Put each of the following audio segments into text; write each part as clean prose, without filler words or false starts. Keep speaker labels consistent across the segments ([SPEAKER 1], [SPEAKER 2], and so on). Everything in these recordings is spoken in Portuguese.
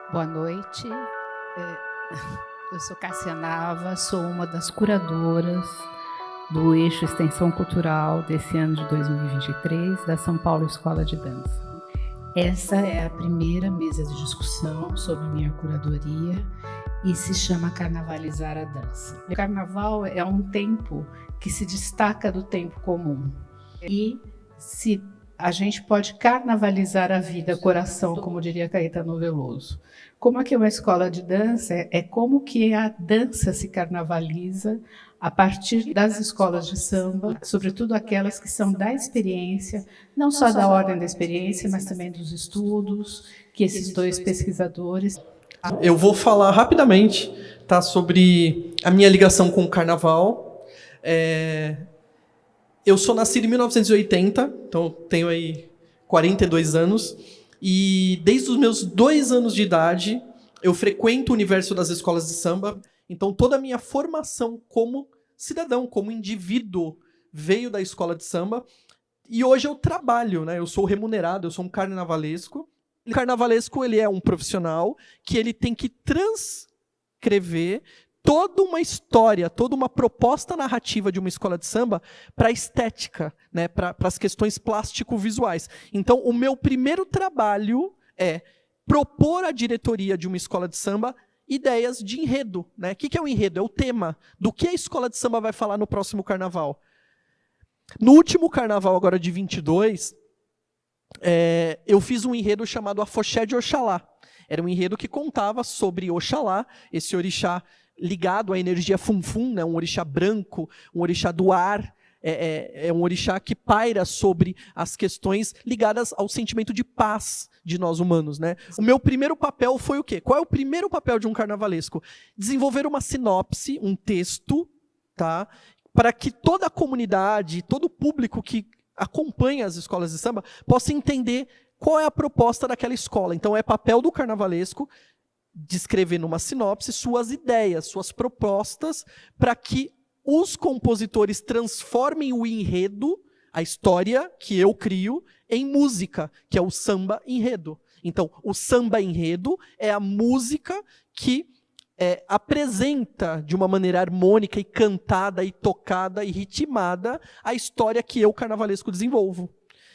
[SPEAKER 1] Boa noite. Eu sou Cássia Nava, sou uma das curadoras do eixo Extensão Cultural desse ano de 2023 da São Paulo Escola de Dança. Essa é a primeira mesa de discussão sobre minha curadoria e se chama Carnavalizar a Dança. O carnaval é um tempo que se destaca do tempo comum e a gente pode carnavalizar a vida, coração, como diria Caetano Veloso. Como aqui é uma escola de dança, é como que a dança se carnavaliza a partir das escolas de samba, sobretudo aquelas que são da experiência, não só da ordem da experiência, mas também dos estudos, que esses dois pesquisadores...
[SPEAKER 2] Eu vou falar rapidamente, tá, sobre a minha ligação com o carnaval. Eu sou nascido em 1980, então tenho aí 42 anos, e desde os meus 2 anos de idade eu frequento o universo das escolas de samba, então toda a minha formação como cidadão, como indivíduo, veio da escola de samba, e hoje eu trabalho, né? Eu sou remunerado, eu sou um carnavalesco. O carnavalesco, ele é um profissional que ele tem que transcrever toda uma história, toda uma proposta narrativa de uma escola de samba para a estética, né, para as questões plástico-visuais. Então, o meu primeiro trabalho é propor à diretoria de uma escola de samba ideias de enredo. Né? O que é o enredo? É o tema. Do que a escola de samba vai falar no próximo carnaval? No último carnaval, agora de 22, eu fiz um enredo chamado Afoxé de Oxalá. Era um enredo que contava sobre Oxalá, esse orixá ligado à energia funfun, né, um orixá branco, um orixá do ar, é um orixá que paira sobre as questões ligadas ao sentimento de paz de nós humanos. Né? O meu primeiro papel foi o quê? Qual é o primeiro papel de um carnavalesco? Desenvolver uma sinopse, um texto, tá, para que toda a comunidade, todo o público que acompanha as escolas de samba possa entender qual é a proposta daquela escola. Então é papel do carnavalesco descrever numa sinopse suas ideias, suas propostas, para que os compositores transformem o enredo, a história que eu crio, em música, que é o samba enredo. Então, o samba enredo é a música que apresenta de uma maneira harmônica e cantada e tocada e ritmada a história que eu, carnavalesco, desenvolvo.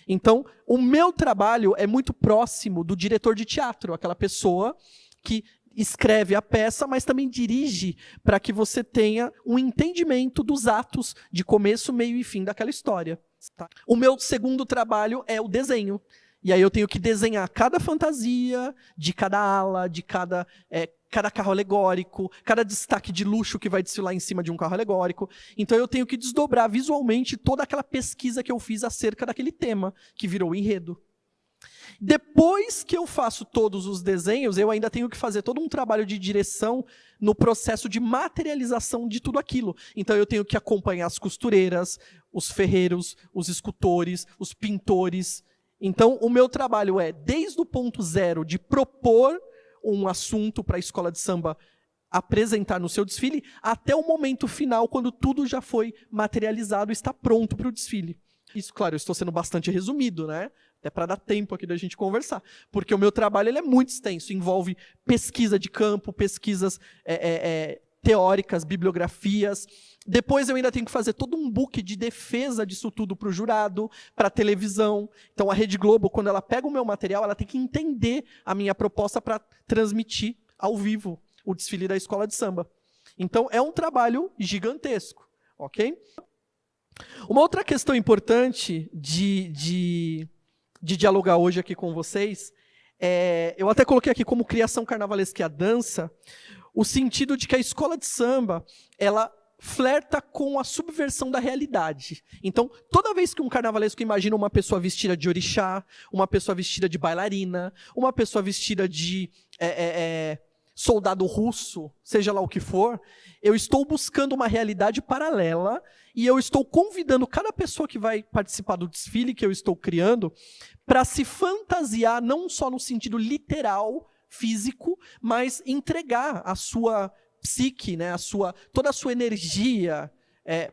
[SPEAKER 2] Então, o meu trabalho é muito próximo do diretor de teatro, aquela pessoa que escreve a peça, mas também dirige para que você tenha um entendimento dos atos de começo, meio e fim daquela história. Tá? O meu segundo trabalho é o desenho. E aí eu tenho que desenhar cada fantasia, de cada ala, de cada carro alegórico, cada destaque de luxo que vai desfilar em cima de um carro alegórico. Então eu tenho que desdobrar visualmente toda aquela pesquisa que eu fiz acerca daquele tema, que virou o enredo. Depois que eu faço todos os desenhos, eu ainda tenho que fazer todo um trabalho de direção no processo de materialização de tudo aquilo. Então eu tenho que acompanhar as costureiras, os ferreiros, os escultores, os pintores. Então o meu trabalho é, desde o ponto zero de propor um assunto para a escola de samba apresentar no seu desfile, até o momento final, quando tudo já foi materializado e está pronto para o desfile. Isso, claro, eu estou sendo bastante resumido, né? Até para dar tempo aqui da gente conversar. Porque o meu trabalho ele é muito extenso, envolve pesquisa de campo, pesquisas teóricas, bibliografias. Depois eu ainda tenho que fazer todo um book de defesa disso tudo para o jurado, para a televisão. Então a Rede Globo, quando ela pega o meu material, ela tem que entender a minha proposta para transmitir ao vivo o desfile da escola de samba. Então é um trabalho gigantesco, ok? Uma outra questão importante de dialogar hoje aqui com vocês, eu até coloquei aqui como criação carnavalesca e a dança, o sentido de que a escola de samba, ela flerta com a subversão da realidade. Então, toda vez que um carnavalesco imagina uma pessoa vestida de orixá, uma pessoa vestida de bailarina, uma pessoa vestida de soldado russo, seja lá o que for, eu estou buscando uma realidade paralela e eu estou convidando cada pessoa que vai participar do desfile que eu estou criando para se fantasiar não só no sentido literal, físico, mas entregar a sua psique, né, toda a sua energia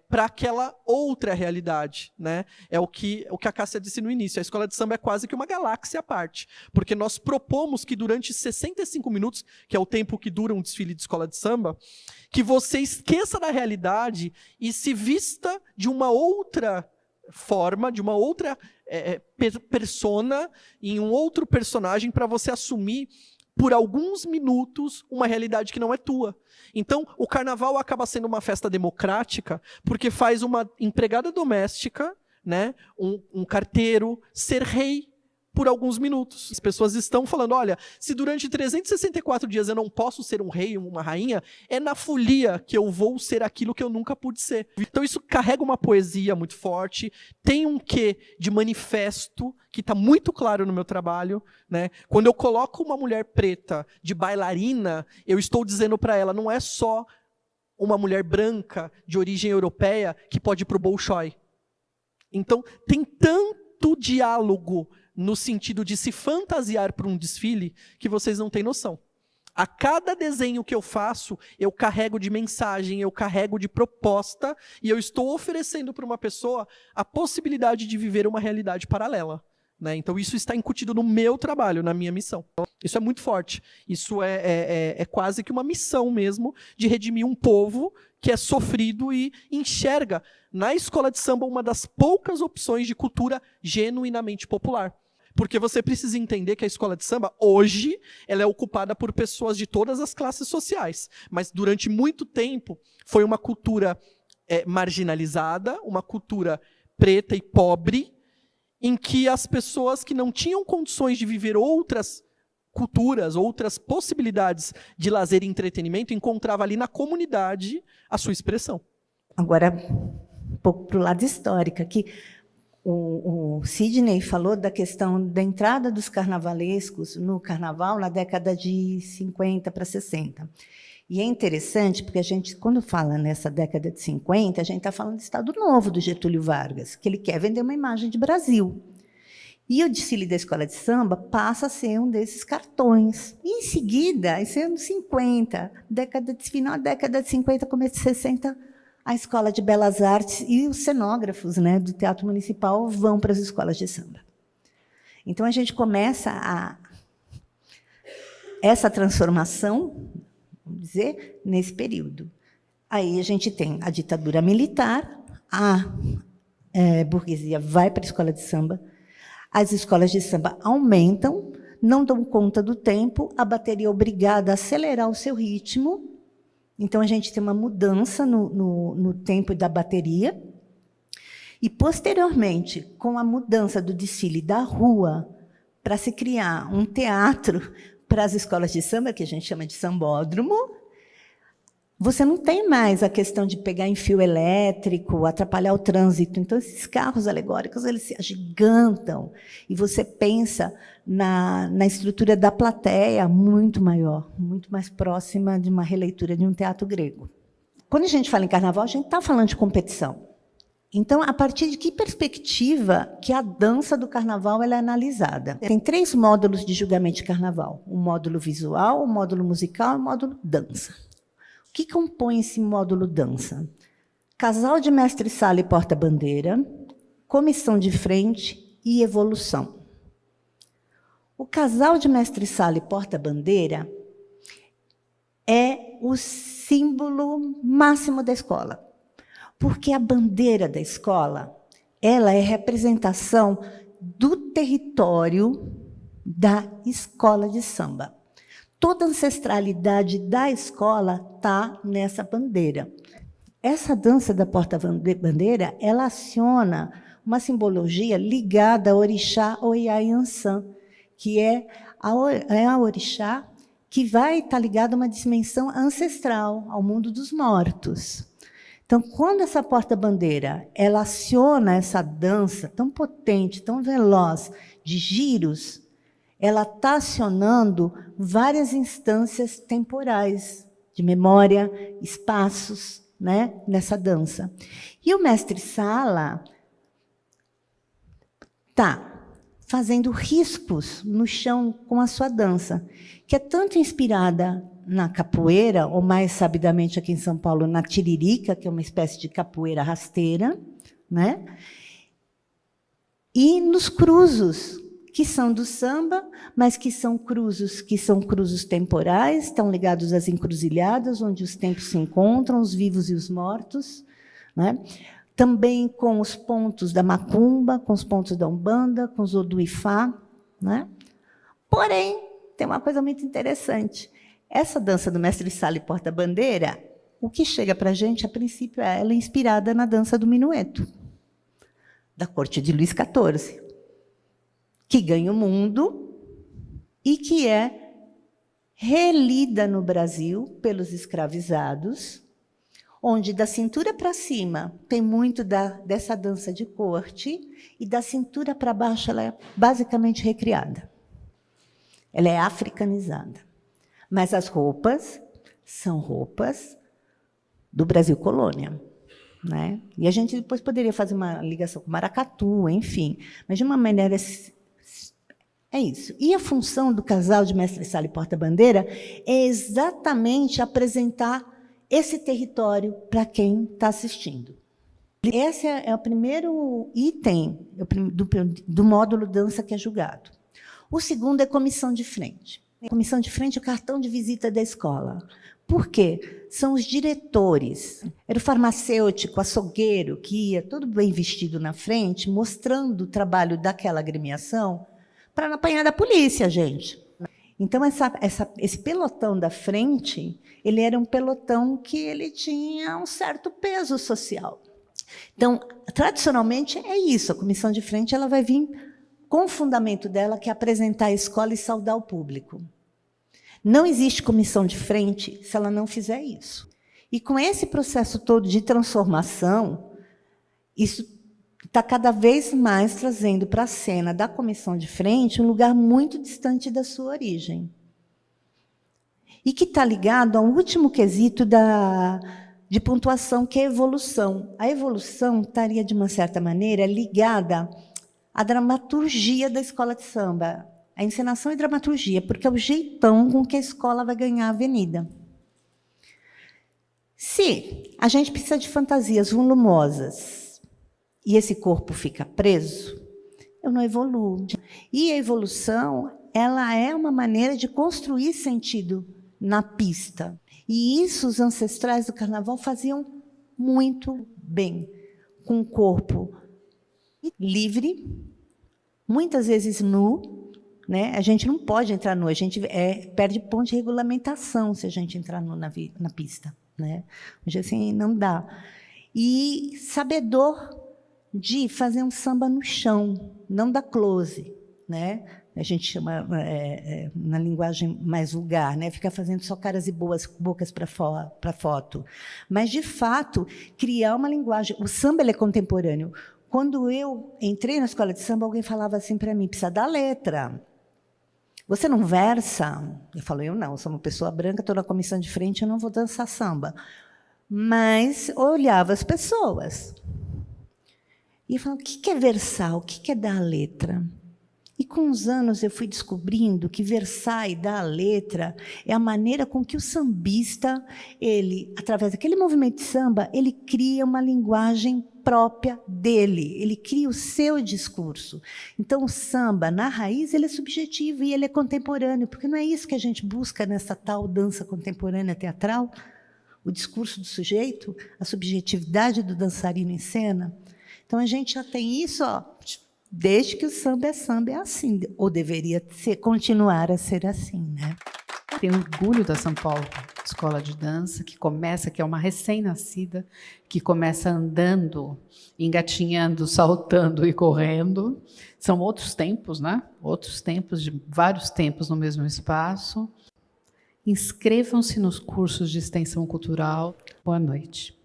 [SPEAKER 2] para aquela outra realidade, né? É o que a Cássia disse no início. A escola de samba é quase que uma galáxia à parte, porque nós propomos que durante 65 minutos, que é o tempo que dura um desfile de escola de samba, que você esqueça da realidade e se vista de uma outra forma, de uma outra persona, em um outro personagem, para você assumir por alguns minutos uma realidade que não é tua. Então, o carnaval acaba sendo uma festa democrática porque faz uma empregada doméstica, né, um carteiro, ser rei por alguns minutos. As pessoas estão falando, olha, se durante 364 dias eu não posso ser um rei, uma rainha, é na folia que eu vou ser aquilo que eu nunca pude ser. Então isso carrega uma poesia muito forte, tem um quê de manifesto, que está muito claro no meu trabalho, né? Quando eu coloco uma mulher preta de bailarina, eu estou dizendo para ela, não é só uma mulher branca de origem europeia que pode ir para o Bolshoi. Então tem tanto diálogo no sentido de se fantasiar para um desfile, que vocês não têm noção. A cada desenho que eu faço, eu carrego de mensagem, eu carrego de proposta, e eu estou oferecendo para uma pessoa a possibilidade de viver uma realidade paralela, né? Então isso está incutido no meu trabalho, na minha missão. Isso é muito forte. Isso é quase que uma missão mesmo, de redimir um povo que é sofrido e enxerga na escola de samba uma das poucas opções de cultura genuinamente popular. Porque você precisa entender que a escola de samba, hoje, ela é ocupada por pessoas de todas as classes sociais. Mas durante muito tempo, foi uma cultura marginalizada, uma cultura preta e pobre, em que as pessoas que não tinham condições de viver outras culturas, outras possibilidades de lazer e entretenimento, encontravam ali na comunidade a sua expressão.
[SPEAKER 3] Agora, um pouco para o lado histórico, que o Sidney falou da questão da entrada dos carnavalescos no carnaval na década de 50 para 60. E é interessante, porque a gente, quando fala nessa década de 50, a gente está falando do Estado Novo do Getúlio Vargas, que ele quer vender uma imagem de Brasil. E o desfile da escola de samba passa a ser um desses cartões. E, em seguida, isso é anos 50, final da década de 50, começo de 60, a Escola de Belas Artes e os cenógrafos, né, do Teatro Municipal vão para as escolas de samba. Então, a gente começa essa transformação, vamos dizer, nesse período. Aí a gente tem a ditadura militar, a burguesia vai para a escola de samba, as escolas de samba aumentam, não dão conta do tempo, a bateria é obrigada a acelerar o seu ritmo. Então, a gente tem uma mudança no tempo da bateria. E, posteriormente, com a mudança do desfile da rua para se criar um teatro para as escolas de samba, que a gente chama de sambódromo, você não tem mais a questão de pegar em fio elétrico, atrapalhar o trânsito. Então, esses carros alegóricos, eles se agigantam. E você pensa na estrutura da plateia muito maior, muito mais próxima de uma releitura de um teatro grego. Quando a gente fala em carnaval, a gente está falando de competição. Então, a partir de que perspectiva que a dança do carnaval ela é analisada? Tem 3 módulos de julgamento de carnaval. O módulo visual, o módulo musical e o módulo dança. O que compõe esse módulo dança? Casal de mestre-sala e porta-bandeira, comissão de frente e evolução. O casal de mestre-sala e porta-bandeira é o símbolo máximo da escola, porque a bandeira da escola ela é representação do território da escola de samba. Toda a ancestralidade da escola está nessa bandeira. Essa dança da porta-bandeira, ela aciona uma simbologia ligada a orixá Oiá Yansan, que é a orixá que vai estar ligada a uma dimensão ancestral, ao mundo dos mortos. Então, quando essa porta-bandeira ela aciona essa dança tão potente, tão veloz, de giros, ela está acionando várias instâncias temporais, de memória, espaços, né, nessa dança. E o mestre-sala está fazendo riscos no chão com a sua dança, que é tanto inspirada na capoeira, ou mais sabidamente aqui em São Paulo, na tiririca, que é uma espécie de capoeira rasteira, né? E nos cruzos, que são do samba, mas que são cruzos temporais, estão ligados às encruzilhadas, onde os tempos se encontram, os vivos e os mortos, né? Também com os pontos da macumba, com os pontos da umbanda, com os oduifá, né? Porém, tem uma coisa muito interessante. Essa dança do mestre Sala e porta-bandeira, o que chega para a gente, a princípio, ela é inspirada na dança do minueto, da corte de Luís XIV, que ganha o mundo e que é relida no Brasil pelos escravizados, onde da cintura para cima tem muito dessa dança de corte e da cintura para baixo ela é basicamente recriada. Ela é africanizada. Mas as roupas são roupas do Brasil colônia, né? E a gente depois poderia fazer uma ligação com maracatu, enfim. Mas, de uma maneira, é isso. E a função do casal de mestre-sala e porta-bandeira é exatamente apresentar esse território para quem está assistindo. Esse é o primeiro item do módulo dança que é julgado. O segundo é comissão de frente. A comissão de frente é o cartão de visita da escola. Por quê? São os diretores. Era o farmacêutico, o açougueiro, que ia todo bem vestido na frente, mostrando o trabalho daquela agremiação para não apanhar da polícia, gente. Então, esse pelotão da frente, ele era um pelotão que ele tinha um certo peso social. Então, tradicionalmente, é isso. A comissão de frente ela vai vir com o fundamento dela, que é apresentar a escola e saudar o público. Não existe comissão de frente se ela não fizer isso. E com esse processo todo de transformação, isso está cada vez mais trazendo para a cena da comissão de frente um lugar muito distante da sua origem. E que está ligado ao último quesito de pontuação, que é a evolução. A evolução estaria, de uma certa maneira, ligada à dramaturgia da escola de samba. A encenação e dramaturgia, porque é o jeitão com que a escola vai ganhar a avenida. Se a gente precisa de fantasias volumosas e esse corpo fica preso, eu não evoluo. E a evolução, ela é uma maneira de construir sentido na pista. E isso os ancestrais do carnaval faziam muito bem, com o corpo livre, muitas vezes nu, né? A gente não pode entrar nu, a gente perde ponto de regulamentação se a gente entrar nu na pista, né? Hoje, assim, não dá. E sabedor de fazer um samba no chão, não da close, né? A gente chama, na linguagem mais vulgar, né? Ficar fazendo só caras e bocas para foto. Mas, de fato, criar uma linguagem. O samba ele é contemporâneo. Quando eu entrei na escola de samba, alguém falava assim para mim, precisa da letra. Você não versa? Eu falo, eu não, sou uma pessoa branca, estou na comissão de frente, eu não vou dançar samba. Mas eu olhava as pessoas. E eu falava, o que é versar? O que é dar a letra? E, com os anos, eu fui descobrindo que versar e dar a letra é a maneira com que o sambista, ele, através daquele movimento de samba, ele cria uma linguagem própria dele, ele cria o seu discurso. Então, o samba, na raiz, ele é subjetivo e ele é contemporâneo, porque não é isso que a gente busca nessa tal dança contemporânea teatral? O discurso do sujeito, a subjetividade do dançarino em cena. Então, a gente já tem isso, ó, desde que o samba é assim, ou deveria continuar a ser assim, né?
[SPEAKER 1] Tenho orgulho da São Paulo Escola de Dança, que é uma recém-nascida, que começa andando, engatinhando, saltando e correndo. São outros tempos, né? Outros tempos, de vários tempos no mesmo espaço. Inscrevam-se nos cursos de extensão cultural. Boa noite.